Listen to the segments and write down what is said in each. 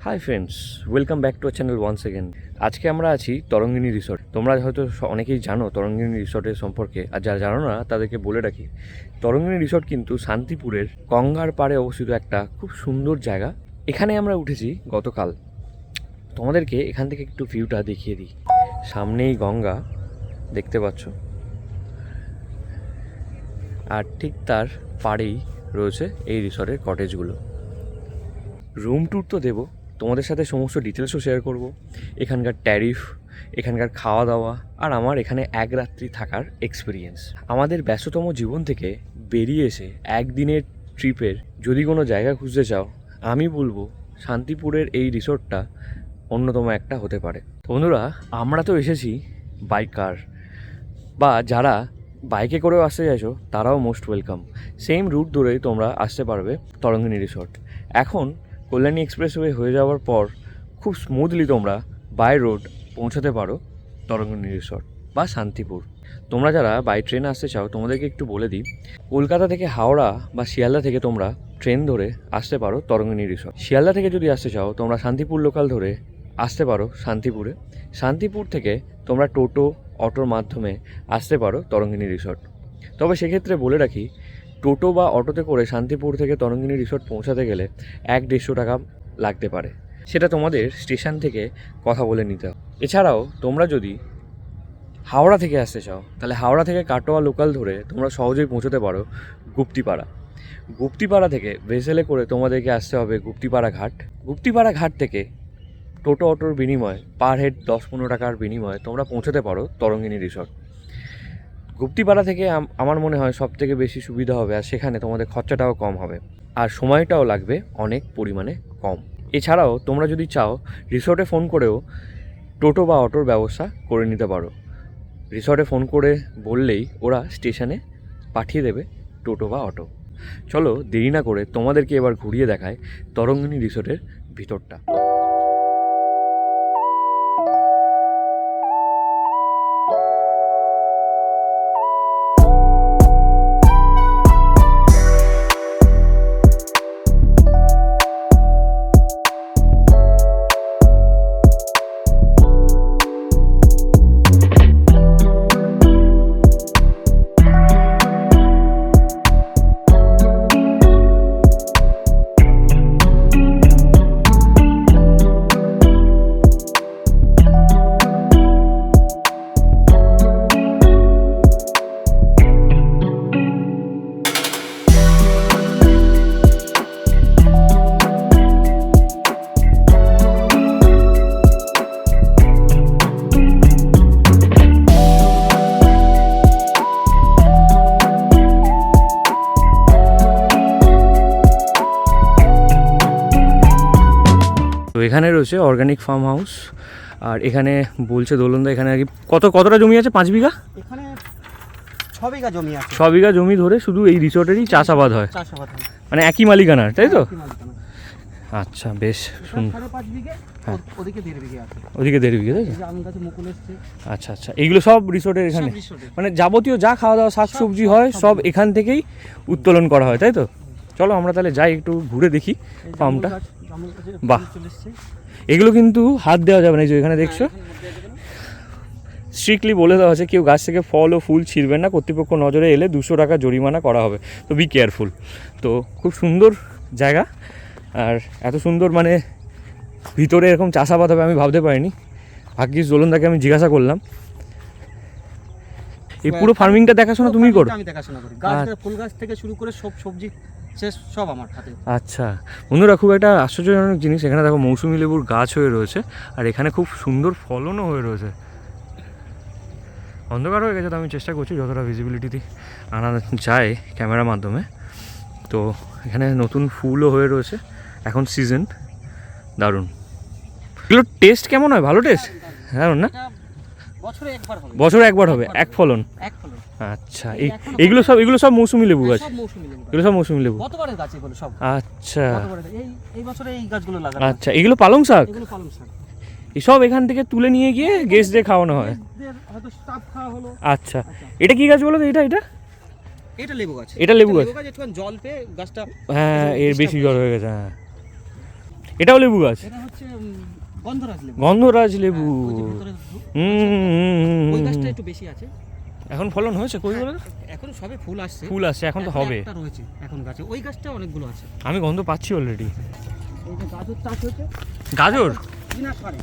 High friends, welcome back to our channel once again. আজকে আমরা আছি তরঙ্গিনী রিসর্ট। তোমরা হয়তো অনেকেই জানো তরঙ্গিনী রিসর্টের সম্পর্কে, আর যারা জানো না তাদেরকে বলে রাখি, তরঙ্গিনী রিসর্ট কিন্তু শান্তিপুরের গঙ্গার পাড়ে অবস্থিত একটা খুব সুন্দর জায়গা। এখানে আমরা উঠেছি গতকাল। তোমাদেরকে এখান থেকে একটু ভিউটা দেখিয়ে দিই। সামনেই গঙ্গা দেখতে পাচ্ছ, আর ঠিক তার পাড়েই রয়েছে এই রিসর্টের কটেজগুলো। রুম ট্যুর তো দেবো, তোমাদের সাথে সমস্ত ডিটেলসও শেয়ার করব, এখানকার ট্যারিফ, এখানকার খাওয়া দাওয়া, আর আমার এখানে এক রাত্রি থাকার এক্সপিরিয়েন্স। আমাদের ব্যস্ততম জীবন থেকে বেরিয়ে এসে একদিনের ট্রিপের যদি কোনো জায়গা খুঁজতে চাও, আমি বলবো শান্তিপুরের এই রিসর্টটা অন্যতম একটা হতে পারে। বন্ধুরা, আমরা তো এসেছি বাইকার, বা যারা বাইকে করেও আসতে চাইছো তারাও মোস্ট ওয়েলকাম। সেম রুট ধরেই তোমরা আসতে পারবে তরঙ্গিনী রিসর্ট। এখন কল্যাণী এক্সপ্রেসওয়ে হয়ে যাওয়ার পর খুব স্মুথলি তোমরা বাই রোড পৌঁছাতে পারো তরঙ্গিনী রিসর্ট বা শান্তিপুর। তোমরা যারা বাই ট্রেনে আসতে চাও, তোমাদেরকে একটু বলে দিই, কলকাতা থেকে হাওড়া বা শিয়ালদা থেকে তোমরা ট্রেন ধরে আসতে পারো তরঙ্গিনী রিসর্ট। শিয়ালদা থেকে যদি আসতে চাও, তোমরা শান্তিপুর লোকাল ধরে আসতে পারো শান্তিপুরে। শান্তিপুর থেকে তোমরা টোটো, অটোর মাধ্যমে আসতে পারো তরঙ্গিনী রিসর্ট। তবে সেক্ষেত্রে বলে রাখি, টোটো বা অটোতে করে শান্তিপুর থেকে তরঙ্গিনী রিসর্ট পৌঁছাতে গেলে 100-150 টাকা লাগতে পারে। সেটা তোমাদের স্টেশন থেকে কথা বলে নিতে হবে। এছাড়াও তোমরা যদি হাওড়া থেকে আসতে চাও, তাহলে হাওড়া থেকে কাটোয়া লোকাল ধরে তোমরা সহজেই পৌঁছতে পারো গুপ্তিপাড়া। গুপ্তিপাড়া থেকে ভেসেলে করে তোমাদেরকে আসতে হবে গুপ্তিপাড়া ঘাট। গুপ্তিপাড়া ঘাট থেকে টোটো অটোর বিনিময়ে পার হেড 10-15 টাকার বিনিময়ে তোমরা পৌঁছতে পারো তরঙ্গিনী রিসর্ট। গুপ্তিপাড়া থেকে আমার মনে হয় সব থেকে বেশি সুবিধা হবে, আর সেখানে তোমাদের খরচাটাও কম হবে, আর সময়টাও লাগবে অনেক পরিমাণে কম। এছাড়াও তোমরা যদি চাও, রিসর্টে ফোন করেও টোটো বা অটোর ব্যবস্থা করে নিতে পারো। রিসর্টে ফোন করে বললেই ওরা স্টেশনে পাঠিয়ে দেবে টোটো বা অটো। চলো দেরি না করে তোমাদেরকে এবার ঘুরিয়ে দেখায় তরঙ্গিনী রিসর্টের ভিতরটা। তো এখানে রয়েছে অর্গানিক ফার্ম হাউস, আর এখানে বলছে দোলনদা এখানে আর কি কতটা জমি আছে? 5 বিঘা? এখানে 6 বিঘা জমি আছে। 6 বিঘা জমি ধরে শুধু এই রিসর্টেরই চাষাবাদ হয়, মানে একই মালিকানার, তাই তো? আচ্ছা, বেশ সুন্দর। 5 বিঘা, ওদিকে 1.5 বিঘা আছে। ওদিকে 1.5 বিঘা, তাই তো? আম গাছে মুকুল এসছে। আচ্ছা আচ্ছা, এইগুলো সব রিসর্টের এখানে, মানে যাবতীয় যা খাওয়া দাওয়া শাকসবজি হয় সব এখান থেকেই উত্তোলন করা হয়, তাই তো? চলো আমরা তাহলে যাই, একটু ঘুরে দেখি ফার্মটা। বাহ, এগুলো কিন্তু হাত দেওয়া যাবে না, এই যে এখানে দেখছো স্ট্রিক্টলি বলে দেওয়া আছে, কেউ গাছ থেকে ফল ও ফুল ছিঁড়বেন না, কর্তৃপক্ষ নজরে এলে 200 টাকা জরিমানা করা হবে, তো বি কেয়ারফুল। তো খুব সুন্দর জায়গা, আর এত সুন্দর মানে ভিতরে এরকম চাষাবাদ হবে আমি ভাবতে পারিনি। ভাগ্যিস দোলনদাকে আমি জিজ্ঞাসা করলাম। এই পুরো ফার্মিংটা দেখাশোনা তুমি করো? আমি দেখাশোনা করি, গাছ ফুল গাছ থেকে শুরু করে সব সবজি সব আমার হাতে। আচ্ছা বন্ধুরা, খুব একটা আশ্চর্যজনক জিনিস, এখানে দেখো মৌসুমি লেবুর গাছ হয়ে রয়েছে, আর এখানে খুব সুন্দর ফলনও হয়ে রয়েছে। অন্ধকার হয়ে গেছে, তো আমি চেষ্টা করছি যতটা ভিজিবিলিটি আনা যায় ক্যামেরার মাধ্যমে। তো এখানে নতুন ফুলও হয়ে রয়েছে, এখন সিজন, দারুণ। এগুলো টেস্ট কেমন হয়? ভালো টেস্ট? হ্যাঁ না, বছরে একবার হবে এক ফলন। আচ্ছা, এগুলো সব মৌসুমি লেবু গাছ? এগুলো সব মৌসুমি লেবু। আচ্ছা আচ্ছা, এগুলো পালং শাক? এসব এখান থেকে তুলে নিয়ে গিয়ে গেস্টদের খাওয়ানো হয়? আচ্ছা, এটা কি গাছ বলো তো? এটা লেবু গাছ। এটা লেবু গাছ, একটু জল পেয়ে গাছটা, হ্যাঁ এর বেশি জল হয়ে গেছে। হ্যাঁ, এটাও লেবু গাছ, এটা হচ্ছে গন্ধরাজ লেবু। গন্ধরাজ লেবু। ওই যে ভিতরে ওই হুম, গাছটা একটু বেশি আছে। এখন ফলন হয়েছে কই বলে? এখন সবে ফুল আসছে, ফুল আসছে, এখন তো হবে। একটা রয়েছে এখন গাছে, ওই গাছটা অনেকগুলো আছে। আমি গন্ধ পাচ্ছি অলরেডি। এই যে গাজর চাষ হয়েছে, গাজর বিনা সারে,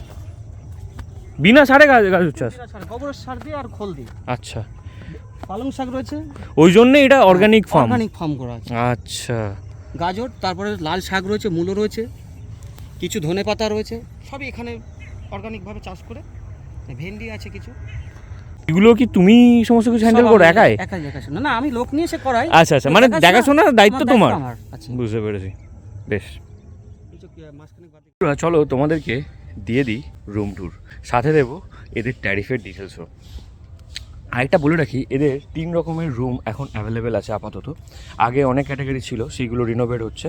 বিনা সারে গাজর চাষ? বিনা সারে, গোবরের সার দিয়ে আর খোল দিয়ে। আচ্ছা, পালং শাক রয়েছে, ওই জন্য এটা অর্গানিক ফার্ম। অর্গানিক ফার্ম করা আছে। আচ্ছা, গাজর, তারপরে লাল শাক রয়েছে, মূলো রয়েছে, কিছু ধনে পাতা রয়েছে, সবই এখানে অর্গানিকভাবে চাষ করে। ভেন্ডি আছে কিছু। এগুলো কি তুমি সমস্ত কিছু হ্যান্ডেল সব করো আমি একাই? একাই দেখাশোনা। না, আমি লোক নিয়ে এসে করাই। আচ্ছা আচ্ছা, মানে দেখাশোনার দায়িত্ব তোমার? আমার আছে। বুঝতে পেরেছি, বেশ। কিছু মাঝখানে বাদ চলো তোমাদেরকে দিয়ে দিই রুম ট্যুর, সাথে দেবো এদের ট্যারিফের ডিটেলসও। আরেকটা বলে রাখি, এদের 3 রকমের রুম এখন অ্যাভেলেবেল আছে আপাতত। আগে অনেক ক্যাটাগরি ছিল, সেইগুলো রিনোভেট হচ্ছে।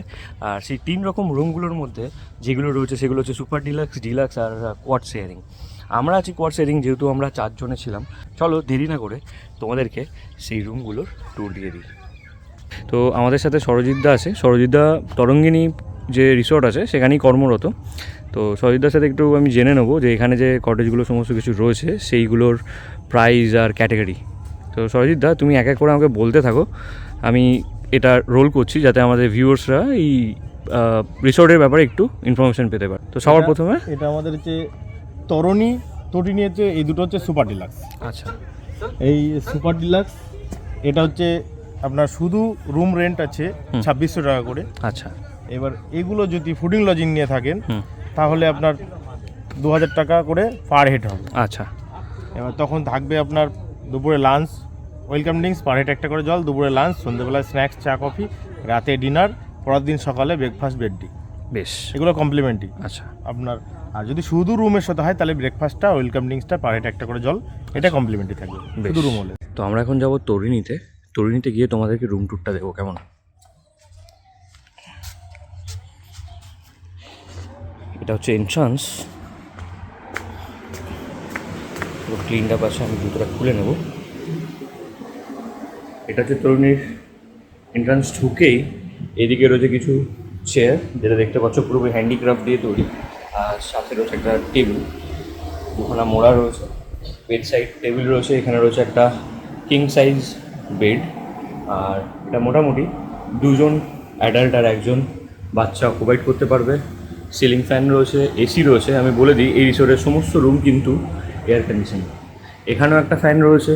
আর সেই 3 রকম রুমগুলোর মধ্যে যেগুলো রয়েছে সেগুলো হচ্ছে সুপার ডিলাক্স, ডিলাক্স আর কোয়াড শেয়ারিং। আমরা আছি কোয়াড শেয়ারিং, যেহেতু আমরা 4 জনে ছিলাম। চলো দেরি না করে তোমাদেরকে সেই রুমগুলোর ট্যুর দিয়ে দিই। তো আমাদের সাথে সরজিৎদা আছে। সরজিৎদা তরঙ্গিনী যে রিসর্ট আছে সেখানেই কর্মরত। তো সরজিৎদার সাথে একটু আমি জেনে নেবো যে এখানে যে কটেজগুলো সমস্ত কিছু রয়েছে সেইগুলোর প্রাইস আর ক্যাটাগরি। তো সরজিৎদা, তুমি এক এক করে আমাকে বলতে থাকো, আমি এটা রোল করছি যাতে আমাদের ভিউয়ার্সরা এই রিসর্টের ব্যাপারে একটু ইনফরমেশন পেতে পারে। তো সবার প্রথমে এটা আমাদের হচ্ছে তরণী, তটিনী হচ্ছে, এই দুটো হচ্ছে সুপার ডিলাক্স। আচ্ছা, এই সুপার ডিলাক্স এটা হচ্ছে আপনার শুধু রুম রেন্ট আছে 2600 টাকা করে। আচ্ছা, এবার এগুলো যদি ফুডিং লজিং নিয়ে থাকেন হুম, তাহলে আপনার 2000 টাকা করে পার হেড হবে। আচ্ছা, এবার তখন থাকবে আপনার দুপুরে lunch, welcome drinks per head একটা করে জল, দুপুরে লাঞ্চ, সন্ধ্যেবেলায় স্ন্যাক্স, চা কফি, রাতে ডিনার, পরের দিন সকালে ব্রেকফাস্ট, বেড ডি। বেশ, এগুলো কমপ্লিমেন্টারি আচ্ছা, আপনার। আর যদি শুধু রুমের সাথে হয় তাহলে ব্রেকফাস্টটা, ওয়েলকাম ড্রিঙ্কসটা, পার হেড একটা করে জল, এটা কমপ্লিমেন্টারি থাকবে বেশ। শুধু রুম হলে। তো আমরা এখন যাবো তরিণীতে। তরিণীতে গিয়ে তোমাদেরকে রুম ট্যুরটা দেবো, কেমন? এটা হচ্ছে এন্ট্রান্স, পুরো ক্লিনড আপ আছে। আমি জুতোটা খুলে নেব। এটা হচ্ছে তরুণীর এন্ট্রান্স। ঢুকেই এদিকে রয়েছে কিছু চেয়ার, যেটা দেখতে পাচ্ছ পুরোপুরি হ্যান্ডিক্রাফট দিয়ে তৈরি। আর সাথে রয়েছে একটা টেবিল, দুখানা মোড়া রয়েছে, বেড সাইড টেবিল রয়েছে। এখানে রয়েছে একটা কিং সাইজ বেড। আর এটা মোটামুটি 2জন অ্যাডাল্ট আর 1জন বাচ্চা অকুপাইড করতে পারবে। সিলিং ফ্যান রয়েছে, এসি রয়েছে। আমি বলে দিই, এই রিসোর্টের সমস্ত রুম কিন্তু এয়ার কন্ডিশন। এখানেও একটা ফ্যান রয়েছে।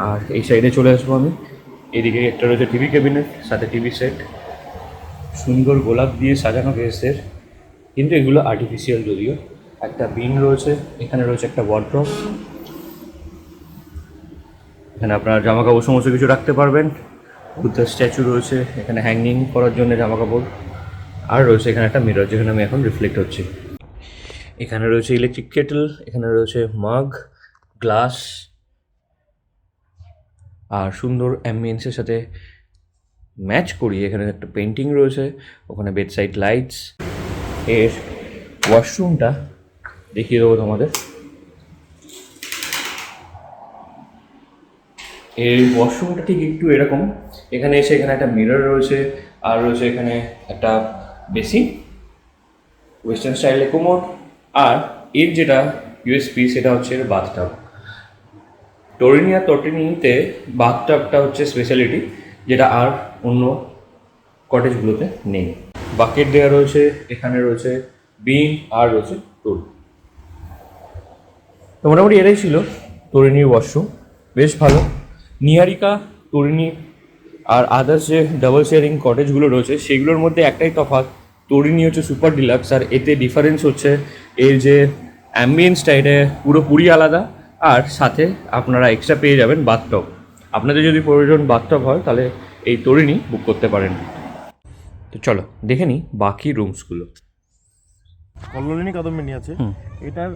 আর এই সাইডে চলে আসবো আমি, এদিকে একটা রয়েছে টিভি ক্যাবিনেট, সাথে টিভি সেট, সুন্দর গোলাপ দিয়ে সাজানো গেস্টদের, কিন্তু এগুলো আর্টিফিশিয়াল যদিও। একটা বিন রয়েছে, এখানে রয়েছে একটা ওয়ার্ড্রপ, এখানে আপনার জামা কাপড় সমস্ত কিছু রাখতে পারবেন। বুদ্ধার স্ট্যাচু রয়েছে এখানে হ্যাঙ্গিং করার জন্য জামা কাপড়। আর রয়েছে এখানে একটা মিরর, যেখানে আমি এখন রিফ্লেক্ট হচ্ছি। এখানে রয়েছে ইলেকট্রিক কেটল, এখানে রয়েছে মাগ, গ্লাস, আর সুন্দর অ্যাম্বিয়েন্সের সাথে ম্যাচ করিয়ে এখানে একটা পেন্টিং রয়েছে, ওখানে বেডসাইড লাইটস। এর ওয়াশরুমটা দেখিয়ে দেবো তোমাদের। এর ওয়াশরুমটা ঠিক একটু এরকম। এখানে এসে এখানে একটা মিরর রয়েছে, আর রয়েছে এখানে একটা বেসিন, ওয়েস্টার্ন স্টাইলে কোমোড। আর এর যেটা ইউএসপি সেটা হচ্ছে এর বাথটাব। তরিণী আর তটিনীতে বাথটাবটা হচ্ছে স্পেশালিটি, যেটা আর অন্য কটেজগুলোতে নেই। বাকেট দেওয়া রয়েছে, এখানে রয়েছে বিন, আর রয়েছে টুল। তো মোটামুটি এটাই ছিল তরিণীর ওয়াশরুম, বেশ ভালো। নিহারিকা, তরিণী আর আদার্স যে ডাবল শেয়ারিং কটেজগুলো রয়েছে সেগুলোর মধ্যে একটাই তফাৎ, তরিণী হচ্ছে সুপার ডিলাক্স। আর এতে ডিফারেন্স হচ্ছে এর যে অ্যাম্বিয়েন্সটা, এটা পুরোপুরি আলাদা। আর সাথে আপনারা এক্সট্রা পেয়ে যাবেন বাথটব। আপনাদের যদি প্রয়োজন বাথটব হয় তাহলে এই তরিণী বুক করতে পারেন। তো চলো দেখে নিই বাকি রুমসগুলো। কল্লোলিনী কাদম্বিনী আছে, এটার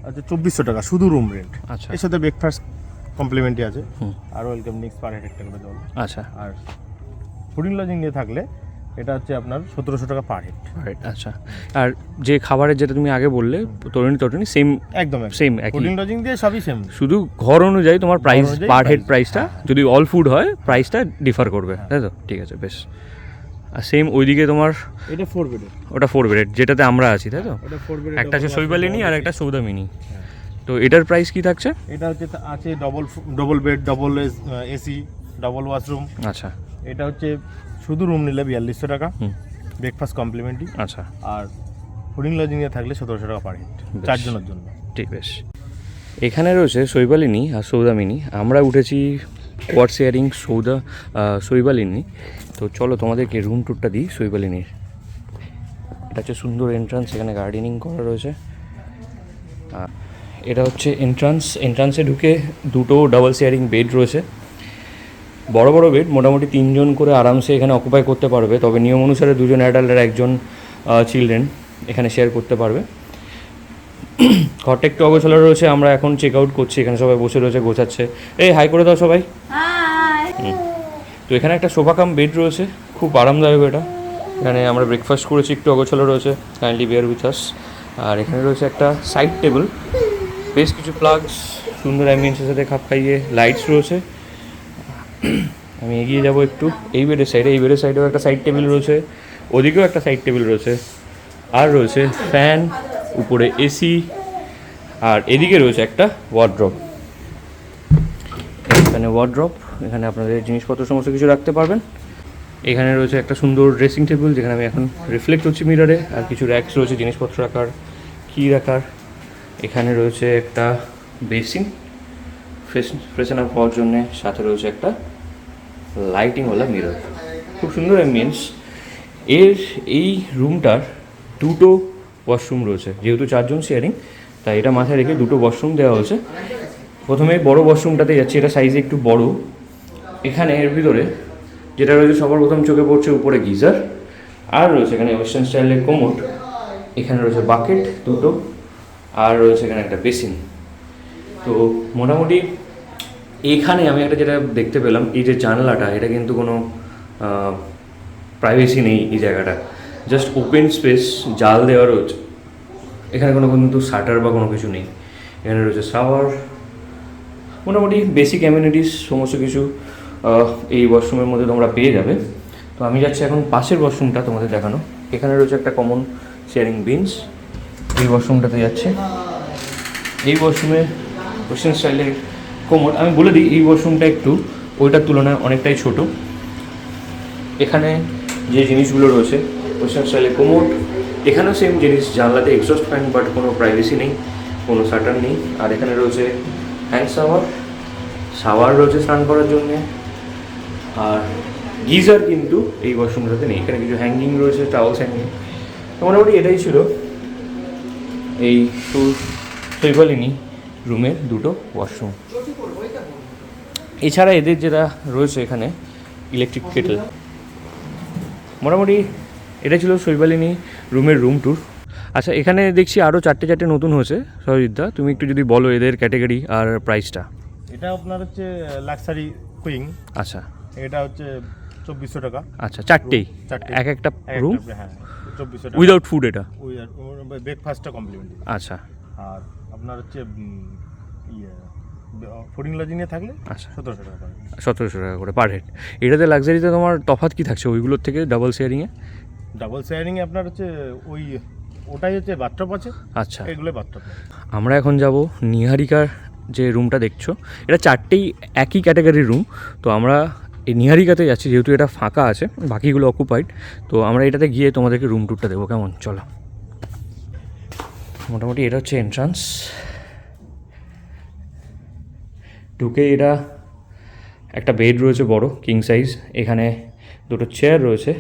আছে 2400 টাকা শুধু রুম রেন্ট। আচ্ছা, এর সাথে ব্রেকফাস্ট কমপ্লিমেন্টারি আছে, আর ওয়েলকাম ড্রিঙ্কস পার হেড একটা করে জল। আচ্ছা, আর ফুডিং লজিং নিয়ে থাকলে এটা হচ্ছে আপনার 1700 টাকা পার হেড। রাইট, আচ্ছা। আর যে খাবারের যেটা তুমি আগে বললে তরিণী সেম, একদম সেম একই, ফুডিং লজিং দিয়ে সবই সেম, শুধু ঘর অনুযায়ী তোমার প্রাইস, অনুযায়ী পার হেড price। প্রাইসটা, যদি অল ফুড হয় প্রাইসটা ডিফার করবে, তাই তো? ঠিক আছে, বেশ। আর সেম ওইদিকে তোমার এটা 4 বেডের, ওটা 4 বেডেড যেটাতে আমরা আছি, তাই তো? এটা 4 বেডের। একটা আছে শৈবালিনী আর একটা সৌদামিনী। তো এটার প্রাইস কি থাকছে? এটা হচ্ছে আছে double bed, double AC, double washroom. আচ্ছা এটা হচ্ছে শুধু রুম নিলে 4200 টাকা, ব্রেকফাস্ট কমপ্লিমেন্টারি। আচ্ছা, আর ফুডিং লজিংয়ে থাকলে 1700 টাকা পার হেড, বেশ। 4 জনের জন্য। ঠিক বেশ। এখানে রয়েছে শৈবালিনী আর সৌদামিনী, আমরা উঠেছি কোয়াড শেয়ারিং শৈবালিনী। তো চলো তোমাদেরকে রুম ট্যুরটা দিই শৈবালিনীর। এটা হচ্ছে সুন্দর এন্ট্রান্স, এখানে গার্ডেনিং করা রয়েছে। এটা হচ্ছে এন্ট্রান্সে ঢুকে দুটো ডাবল শেয়ারিং বেড রয়েছে, বড় বড় বেড, মোটামুটি 3 জন করে আরামসে এখানে অকুপাই করতে পারবে। তবে নিয়ম অনুসারে 2 জন অ্যাডাল্ট আর 1 জন চিলড্রেন এখানে শেয়ার করতে পারবে। ঘরটা একটু অগোছালো রয়েছে, আমরা এখন চেক আউট করছি, এখানে সবাই বসে রয়েছে গোছাচ্ছে। এই হাই করে দাও সবাই। তো এখানে একটা সোফা কাম বেড রয়েছে, খুব আরামদায়ক এটা। এখানে আমরা ব্রেকফাস্ট করেছি, একটু অগোছালো রয়েছে, কাইন্ডলি বিয়ার উইথ আস। আর এখানে রয়েছে একটা সাইড টেবিল, বেশ কিছু প্লাগস, সুন্দর অ্যাম্বিয়েন্সের সাথে খাপ খাইয়ে লাইটস রয়েছে। আমি এগিয়ে যাব একটু এই বেডের সাইডে, এই বেডের সাইডেও একটা সাইড টেবিল রয়েছে, ওদিকেও একটা সাইড টেবিল রয়েছে, আর রয়েছে ফ্যান, উপরে এসি, আর এদিকে রয়েছে একটা ওয়ার্ড্রপ। এখানে ওয়ার্ড্রপ, এখানে আপনাদের জিনিসপত্র সমস্ত কিছু রাখতে পারবেন। এখানে রয়েছে একটা সুন্দর ড্রেসিং টেবিল, যেখানে আমি এখন রিফ্লেক্ট হচ্ছি মিররে, আর কিছু র্যাকস রয়েছে জিনিসপত্র রাখার, কী রাখার। এখানে রয়েছে একটা বেসিন ফ্রেশন আপ হওয়ার জন্যে, সাথে রয়েছে একটা লাইটিংওয়ালা মিরর, খুব সুন্দর অ্যাম্বিয়েন্স। এই রুমটার 2টো ওয়াশরুম রয়েছে, যেহেতু 4 জন শেয়ারিং, তাই এটা মাথায় রেখে 2টো ওয়াশরুম দেওয়া হয়েছে। প্রথমে বড় ওয়াশরুমটাতে যাচ্ছি, এটা সাইজে একটু বড়। এখানে এর ভিতরে যেটা রয়েছে সবার প্রথম চোখে পড়ছে, উপরে গিজার, আর রয়েছে এখানে ওয়েস্টার্ন স্টাইলের কোমোড, এখানে রয়েছে বাকেট 2টো, আর রয়েছে এখানে একটা বেসিন। তো মোটামুটি এখানে আমি একটা যেটা দেখতে পেলাম, এই যে জানলাটা, এটা কিন্তু কোনো প্রাইভেসি নেই এই জায়গাটা, জাস্ট ওপেন স্পেস, জাল দেওয়া রয়েছে। এখানে কোনো কিন্তু শাটার বা কোনো কিছু নেই। এখানে রয়েছে শাওয়ার, মোটামুটি বেসিক অ্যামিনিটিস সমস্ত কিছু এই ওয়াশরুমের মধ্যে তোমরা পেয়ে যাবে। তো আমি যাচ্ছি এখন পাশের ওয়াশরুমটা তোমাদের দেখানো। এখানে রয়েছে একটা কমন শেয়ারিং বিনস, এই ওয়াশরুমটাতে যাচ্ছে। এই ওয়াশরুমে ওয়েস্টার্ন স্টাইলের কোমোড, আমি বলে দিই এই ওয়াশরুমটা একটু ওইটার তুলনায় অনেকটাই ছোট। এখানে যে জিনিসগুলো রয়েছে ওয়েস্টার্ন স্টাইলের কোমোড, এখানেও সেম জিনিস, জানলাতে এক্সস্ট ফ্যান, বাট কোনো প্রাইভেসি নেই, কোনো শাটার নেই। আর এখানে রয়েছে হ্যান্ড শাওয়ার রয়েছে স্নান করার জন্যে, আর গিজার কিন্তু এই ওয়াশরুমটাতে নেই। এখানে কিছু হ্যাঙ্গিং রয়েছে, টাওয়ালস হ্যাঙ্গিং। মোটামুটি এটাই ছিল এই শৈবালিনী রুমের 2টো ওয়াশরুম। এছাড়া এদের যেটা রয়েছে এখানে ইলেকট্রিক কেটেল। মোটামুটি এটা ছিল শৈবালিনী রুমের রুম ট্যুর। আচ্ছা, এখানে দেখছি আরও 4টে নতুন হয়েছে। সহজিৎদা, তুমি একটু যদি বলো এদের ক্যাটাগরি আর প্রাইসটা। এটা আপনার হচ্ছে লাক্সারি কুইং। আচ্ছা, এটা হচ্ছে 2400 টাকা। আচ্ছা, 4টেই এক একটা রুম, হ্যাঁ 2400 টাকা উইদাউট ফুড। এটা ব্রেকফাস্টটা কমপ্লিমেন্টারি। আচ্ছা, আর আপনার হচ্ছে ফুডিং লজিংয়ে থাকলে আচ্ছা 1700 টাকা পাবেন। 1700 টাকা করে পার হেড। এটাতে লাক্সারিতে তোমার তফাৎ কি থাকছে ওইগুলোর থেকে ডাবল শেয়ারিংয়ে? ডাবল শেয়ারিংয়ে আপনার হচ্ছে ওটাই হচ্ছে বাথটব আছে। আচ্ছা, এগুলো বাথটব। আমরা এখন যাব নিহারিকার যে রুমটা দেখছো, এটা 4টেই একই ক্যাটাগরির রুম। তো আমরা এই নিহারিকাতে যাচ্ছি, যেহেতু এটা ফাঁকা আছে, বাকিগুলো অকুপাইড। তো আমরা এটাতে গিয়ে তোমাদেরকে রুম ট্যুরটা দেবো, কেমন? চলো। মোটামুটি এটা হচ্ছে এন্ট্রান্স। ঢুকে এটা একটা বেড রয়েছে বড়, কিং সাইজ। এখানে 2টো চেয়ার রয়েছে,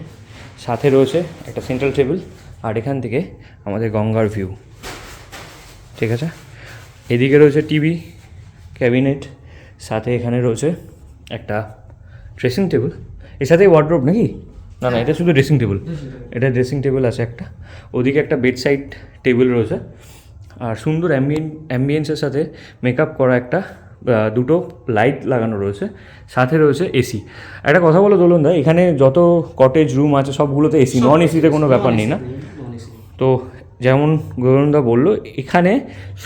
সাথে রয়েছে একটা সেন্ট্রাল টেবিল, আর এখান থেকে আমাদের গঙ্গার ভিউ। ঠিক আছে, এদিকে রয়েছে টিভি, ক্যাবিনেট, সাথে এখানে রয়েছে একটা ড্রেসিং টেবিল, এর সাথে ওয়ার্ডরোব নাকি? না, এটা শুধু ড্রেসিং টেবিল। এটা ড্রেসিং টেবিল আছে একটা, ওদিকে একটা বেড সাইড টেবিল রয়েছে, আর সুন্দর অ্যাম্বিয়েন্সের সাথে মেকআপ করা একটা 2টো লাইট লাগানো রয়েছে, সাথে রয়েছে এসি। একটা কথা বলো দোলনদা, এখানে যত কটেজ রুম আছে সবগুলোতে এসি, নন এসিতে কোনো ব্যাপার নেই না? তো যেমন গৌরন্দা বললো, এখানে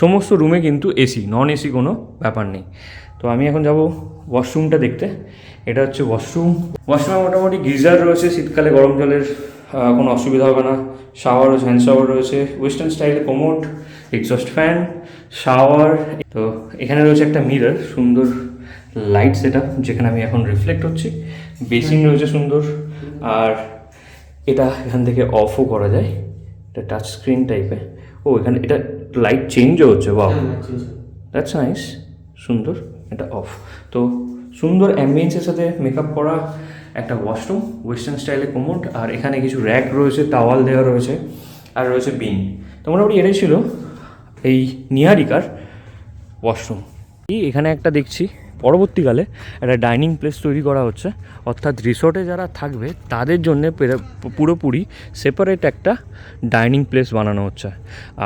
সমস্ত রুমে কিন্তু এসি, নন এসি কোনো ব্যাপার নেই। তো আমি এখন যাব ওয়াশরুমটা দেখতে। এটা হচ্ছে ওয়াশরুমে মোটামুটি গিজার রয়েছে, শীতকালে গরম জলের কোনো অসুবিধা হবে না। শাওয়ার রয়েছে, হ্যান্ড শাওয়ার রয়েছে, ওয়েস্টার্ন স্টাইলে কোমোড, এক্সস্ট ফ্যান, শাওয়ার। তো এখানে রয়েছে একটা মিরর, সুন্দর লাইট সেট আপ, যেখানে আমি এখন রিফ্লেক্ট হচ্ছি। বেসিন রয়েছে সুন্দর, আর এটা এখান থেকে অফও করা যায়, এটা টাচ স্ক্রিন টাইপের। ও এখানে এটা লাইট চেঞ্জও হচ্ছে, বাহ দ্যাটস নাইস, সুন্দর। এটা অফ। তো সুন্দর অ্যাম্বিয়েন্সের সাথে মেকআপ করা একটা ওয়াশরুম, ওয়েস্টার্ন স্টাইলে কোমোড, আর এখানে কিছু র্যাক রয়েছে, টাওয়াল দেওয়া রয়েছে, আর রয়েছে বিন। তো মোটামুটি এটাই ছিল এই নিহারিকার ওয়াশরুম। এখানে একটা দেখছি পরবর্তীকালে একটা ডাইনিং প্লেস তৈরি করা হচ্ছে, অর্থাৎ রিসর্টে যারা থাকবে তাদের জন্য পুরোপুরি সেপারেট একটা ডাইনিং প্লেস বানানো হচ্ছে।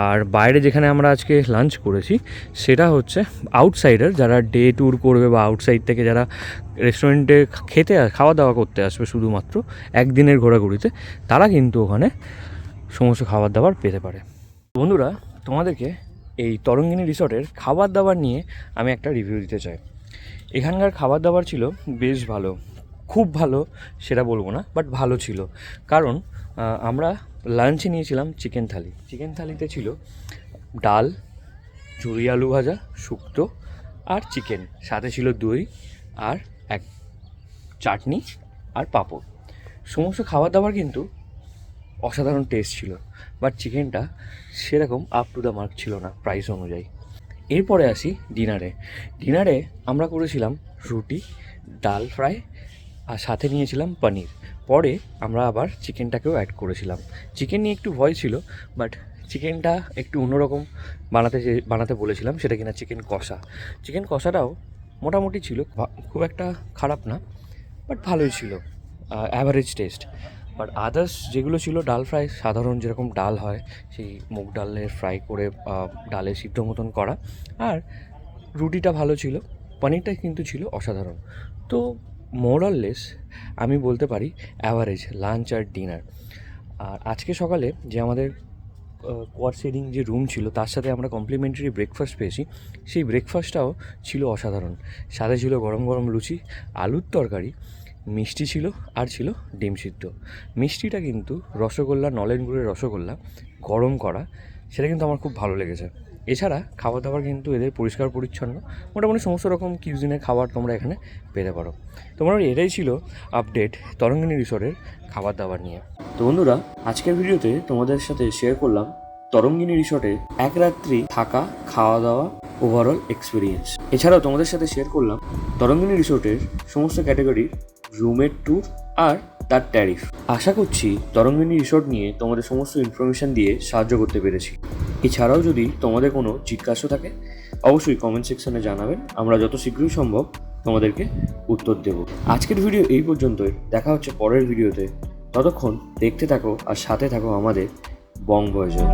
আর বাইরে যেখানে আমরা আজকে লাঞ্চ করেছি সেটা হচ্ছে আউটসাইডার, যারা ডে ট্যুর করবে বা আউটসাইড থেকে যারা রেস্টুরেন্টে খাওয়া দাওয়া করতে আসবে শুধুমাত্র একদিনের ঘোরাঘুরিতে, তারা কিন্তু ওখানে সমস্ত খাবার দাবার পেতে পারে। বন্ধুরা, তোমাদেরকে এই তরঙ্গিনী রিসর্টের খাবার দাবার নিয়ে আমি একটা রিভিউ দিতে চাই। এখানকার খাবার দাবার ছিল বেশ ভালো, খুব ভালো সেটা বলবো না, বাট ভালো ছিল। কারণ আমরা লাঞ্চে নিয়েছিলাম চিকেন থালি। চিকেন থালিতে ছিল ডাল, ঝুরি আলু ভাজা, শুক্তো আর চিকেন, সাথে ছিল দই আর এক চাটনি আর পাঁপড়। সমস্ত খাবার দাবার কিন্তু অসাধারণ টেস্ট ছিল, বাট চিকেনটা সেরকম আপ টু দ্য মার্ক ছিল না প্রাইস অনুযায়ী। এরপরে আসি ডিনারে আমরা করেছিলাম রুটি, ডাল ফ্রাই আর সাথে নিয়েছিলাম পনির। পরে আমরা আবার চিকেনটাকেও অ্যাড করেছিলাম। চিকেন নিয়ে একটু ভয় ছিল, বাট চিকেনটা একটু অন্যরকম বানাতে বলেছিলাম, সেটা কিনা চিকেন কষাটাও মোটামুটি ছিল, খুব একটা খারাপ না, বাট ভালোই ছিল, অ্যাভারেজ টেস্ট। বাট আদার্স যেগুলো ছিল, ডাল ফ্রাই সাধারণ যেরকম ডাল হয় সেই মুগ ডালের ফ্রাই করে ডালে সিদ্ধ মতন করা, আর রুটিটা ভালো ছিল, পনিরটা কিন্তু ছিল অসাধারণ। তো মোরাললেস আমি বলতে পারি অ্যাভারেজ লাঞ্চ আর ডিনার। আর আজকে সকালে যে আমাদের কোয়াড শেডিং যে রুম ছিল তার সাথে আমরা কমপ্লিমেন্টারি ব্রেকফাস্ট পেয়েছি, সেই ব্রেকফাস্টটাও ছিল অসাধারণ। সাথে ছিল গরম গরম লুচি, আলুর তরকারি, মিষ্টি ছিল, আর ছিল ডিম সিদ্ধ। মিষ্টিটা কিন্তু রসগোল্লা, নলেন গুড়ের রসগোল্লা গরম করা, সেটা কিন্তু আমার খুব ভালো লেগেছে। এছাড়া খাবার দাবার কিন্তু এদের পরিষ্কার পরিচ্ছন্ন, মোটামুটি সমস্ত রকম কিউজিনের খাবার তোমরা এখানে পেতে পারো। তোমরা এটাই ছিল আপডেট তরঙ্গিনী রিসর্টের খাবার দাবার নিয়ে। তো বন্ধুরা, আজকের ভিডিওতে তোমাদের সাথে শেয়ার করলাম তরঙ্গিনী রিসর্টে এক রাত্রি থাকা, খাওয়া দাওয়া, ওভারঅল এক্সপিরিয়েন্স। এছাড়াও তোমাদের সাথে শেয়ার করলাম তরঙ্গিনী রিসর্টের সমস্ত ক্যাটাগরির রুমের ট্যুর আর তার ট্যারিফ। আশা করছি তরঙ্গিনী রিসর্ট নিয়ে তোমাদের সমস্ত ইনফরমেশান দিয়ে সাহায্য করতে পেরেছি। এছাড়াও যদি তোমাদের কোনো জিজ্ঞাসা থাকে অবশ্যই কমেন্ট সেকশনে জানাবেন, আমরা যত শীঘ্রই সম্ভব তোমাদেরকে উত্তর দেব। আজকের ভিডিও এই পর্যন্তই, দেখা হচ্ছে পরের ভিডিওতে। ততক্ষণ দেখতে থাকো আর সাথে থাকো আমাদের বং ভয়েজার।